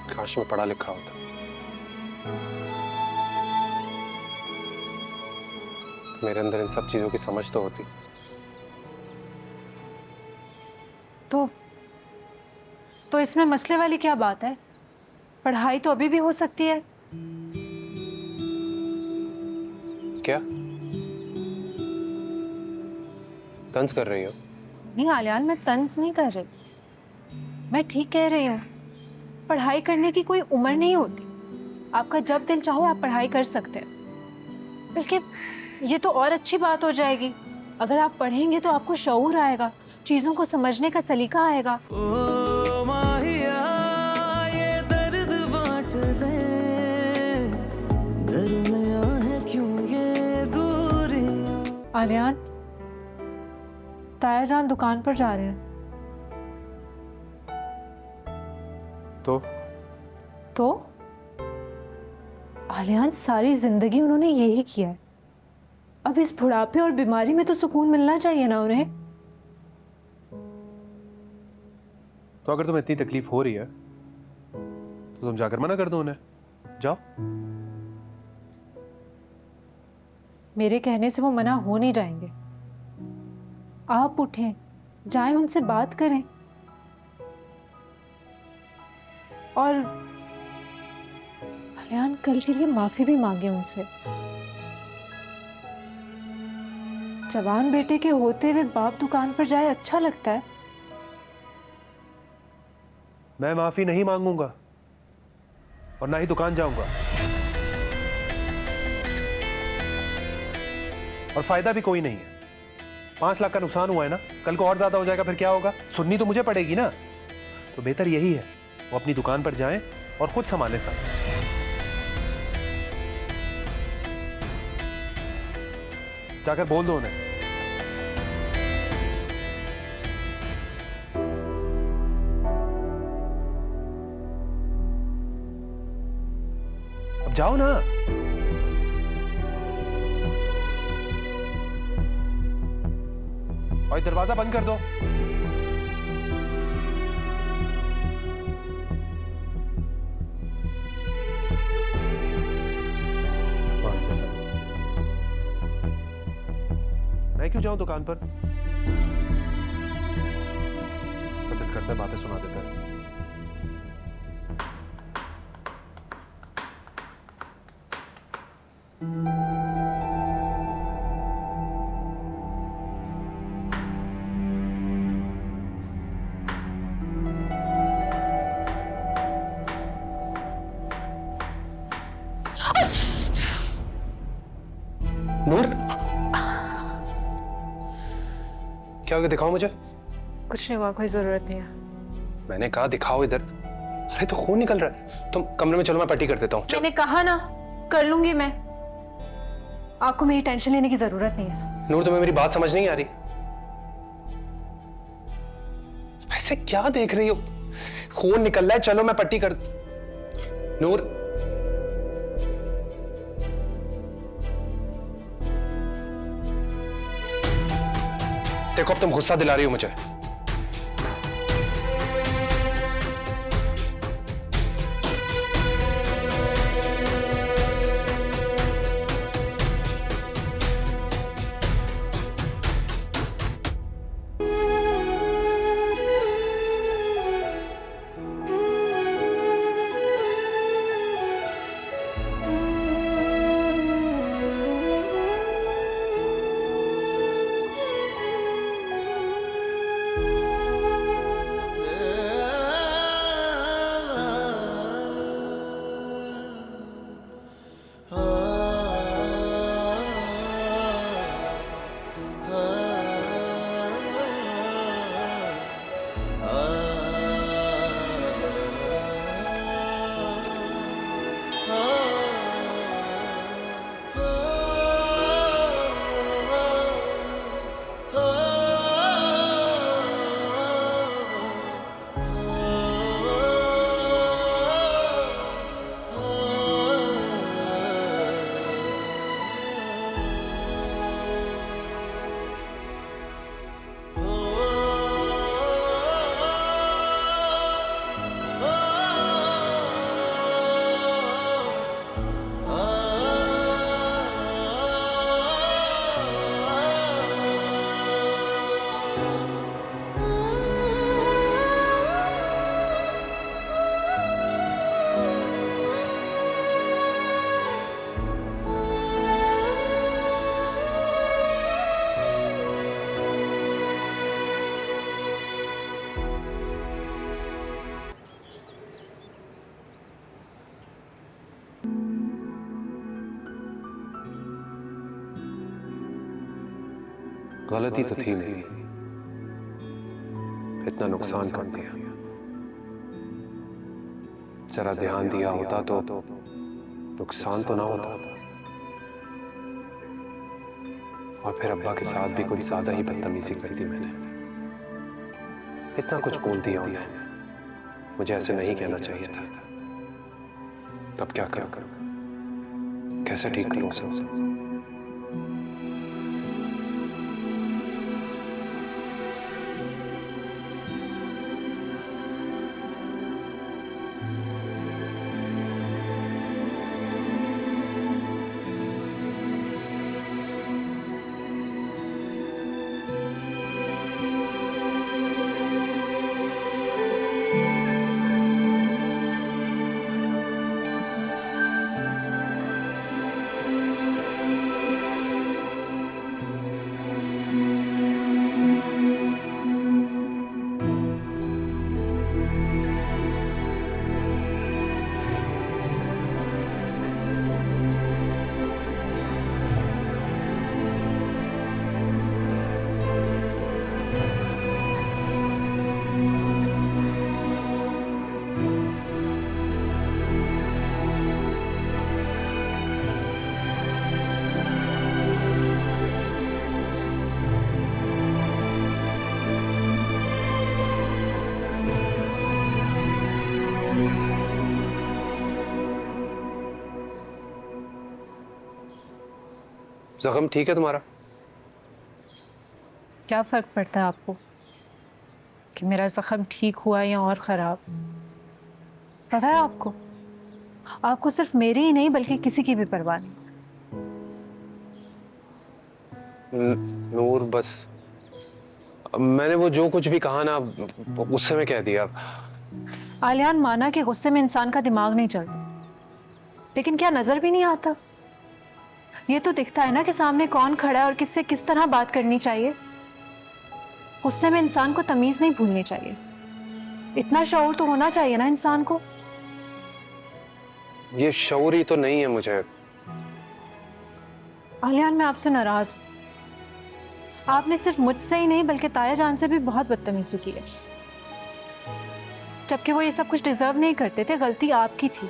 काश मैं पढ़ा लिखा होता तो मेरे अंदर इन सब चीजों की समझ तो होती। तो इसमें मसले वाली क्या बात है? पढ़ाई तो अभी भी हो सकती है। क्या तंज कर रही हो? नहीं आलियान, मैं तंज नहीं कर रही, मैं ठीक कह रही हूँ। पढ़ाई करने की कोई उम्र नहीं होती। आपका जब दिल चाहो आप पढ़ाई कर सकते हैं। बल्कि ये तो और अच्छी बात हो जाएगी। अगर आप पढ़ेंगे तो आपको शऊर आएगा, चीजों को समझने का सलीका आएगा। ओ माहिया ये दर्द बांट ले, दरमिया है क्यों ये दूरियां। आलियान, ताया जान दुकान पर जा रहे हैं। तो आलियान, सारी जिंदगी उन्होंने यही किया है। अब इस बुढ़ापे और बीमारी में तो सुकून मिलना चाहिए ना उन्हें। तो अगर तुम्हें इतनी तकलीफ हो रही है तो तुम जाकर मना कर दो उन्हें। जाओ। मेरे कहने से वो मना हो नहीं जाएंगे। आप उठें, जाएं, उनसे बात करें और आलियान कल के लिए माफी भी मांगे उनसे। जवान बेटे के होते हुए बाप दुकान पर जाए अच्छा लगता है? मैं माफी नहीं मांगूंगा और ना ही दुकान जाऊंगा। और फायदा भी कोई नहीं है। 5 लाख का नुकसान हुआ है ना, कल को और ज्यादा हो जाएगा, फिर क्या होगा? सुननी तो मुझे पड़ेगी ना। तो बेहतर यही है वो अपनी दुकान पर जाएं और खुद संभालें सब। जाकर बोल दो उन्हें। अब जाओ ना। और दरवाजा बंद कर दो। मैं क्यों जाऊं दुकान पर? इसका दिल करता है बातें सुना देता है। नूर, क्या हो गया? दिखाओ मुझे। कुछ नहीं हुआ, कोई जरूरत नहीं है। मैंने कहा दिखाओ इधर। अरे तो खून निकल रहा है। तुम कमरे में चलो, मैं पट्टी कर देता हूँ। मैंने कहा ना, कर लूंगी मैं। आपको मेरी टेंशन लेने की जरूरत नहीं है। नूर, तुम्हें मेरी बात समझ नहीं आ रही? ऐसे क्या देख रही हो? खून निकल रहा है, चलो मैं पट्टी कर। नूर, देखो अब तुम गुस्सा दिला रही हो मुझे। गलती तो थी नहीं, इतना नुकसान कर दिया। जरा ध्यान दिया होता तो नुकसान तो ना होता। और फिर अब्बा के साथ भी कुछ ज्यादा ही बदतमीजी कर दी मैंने। इतना कुछ बोल दिया उन्हें, मुझे ऐसे नहीं कहना चाहिए था। तब क्या करूं, कैसे ठीक करूं सब? जख्म ठीक है तुम्हारा? क्या फर्क पड़ता है आपको कि मेरा जख्म ठीक हुआ या और खराब? पता है आपको, आपको सिर्फ मेरी ही नहीं बल्कि किसी की भी परवाह नहीं। नूर, बस मैंने वो जो कुछ भी कहा ना, गुस्से में कह दिया। आलियान, माना कि गुस्से में इंसान का दिमाग नहीं चलता, लेकिन क्या नजर भी नहीं आता? ये तो दिखता है ना कि सामने कौन खड़ा है और किससे किस तरह बात करनी चाहिए। गुस्से में इंसान को तमीज नहीं भूलनी चाहिए। इतना शऊर तो होना चाहिए ना इंसान को। ये शऊर ही तो नहीं है मुझे। आलियान, मैं आपसे नाराज हूं। आपने सिर्फ मुझसे ही नहीं बल्कि ताया जान से भी बहुत बदतमीजी की है, जबकि वो ये सब कुछ डिजर्व नहीं करते थे। गलती आपकी थी।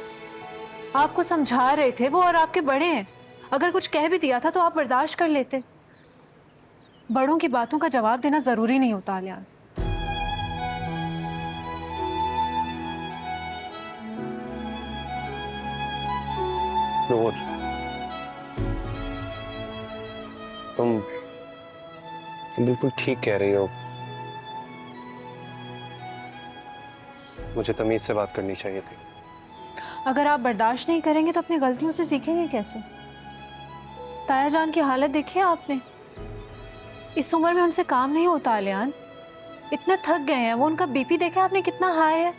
आपको समझा रहे थे वो, और आपके बड़े हैं। अगर कुछ कह भी दिया था तो आप बर्दाश्त कर लेते। बड़ों की बातों का जवाब देना जरूरी नहीं होता आलियान। नूर, तुम बिल्कुल ठीक कह रही हो। मुझे तमीज से बात करनी चाहिए थी। अगर आप बर्दाश्त नहीं करेंगे तो अपनी गलतियों से सीखेंगे कैसे? ताया जान की हालत देखी है आपने? इस उम्र में उनसे काम नहीं होता आलियान। इतना थक गए हैं वो। उनका बीपी देखा आपने कितना हाई है?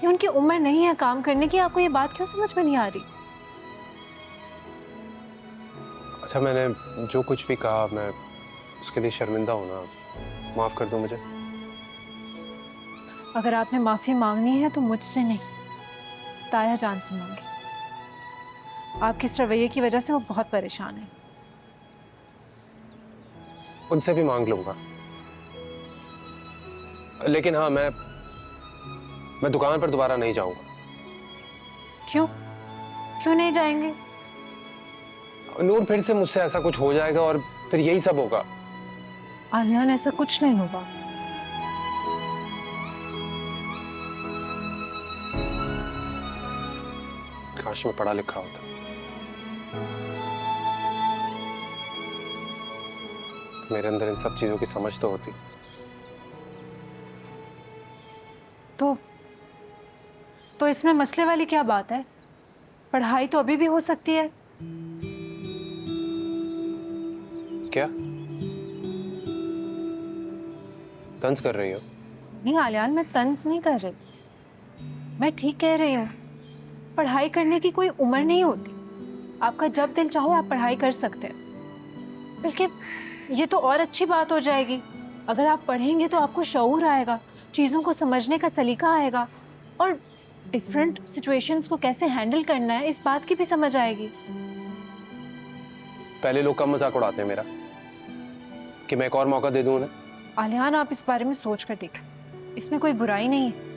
ये उनकी उम्र नहीं है काम करने की। आपको ये बात क्यों समझ में नहीं आ रही? अच्छा, मैंने जो कुछ भी कहा मैं उसके लिए शर्मिंदा हूं ना। माफ कर दो मुझे। अगर आपने माफी मांगनी है तो मुझसे नहीं, ताया जान से मांगे। आपके इस रवैये की वजह से वो बहुत परेशान है। उनसे भी मांग लूंगा, लेकिन हाँ, मैं दुकान पर दोबारा नहीं जाऊंगा। क्यों? क्यों नहीं जाएंगे? नूर, फिर से मुझसे ऐसा कुछ हो जाएगा और फिर यही सब होगा। आलियान, ऐसा कुछ नहीं होगा। काश मैं पढ़ा लिखा होता तो मेरे अंदर इन सब चीजों की समझ तो होती। तो इसमें मसले वाली क्या बात है? पढ़ाई तो अभी भी हो सकती है। क्या तंज कर रही हो? नहीं आलियान, मैं तंज नहीं कर रही। मैं ठीक कह रही हूँ। पढ़ाई करने की कोई उम्र नहीं होती। आपका जब दिल चाहो आप पढ़ाई कर सकते हैं। बल्कि ये तो और अच्छी बात हो जाएगी। अगर आप पढ़ेंगे तो आपको शऊर आएगा, चीज़ों को समझने का सलीका आएगा, और डिफरेंट सिचुएशंस को कैसे हैंडल करना है इस बात की भी समझ आएगी। पहले लोग कम मजाक उड़ाते हैं मेरा, कि मैं एक और मौका दे दूं उन्हें? आलियान, आप इस बारे में सोच कर देखें, इसमें कोई बुराई नहीं है।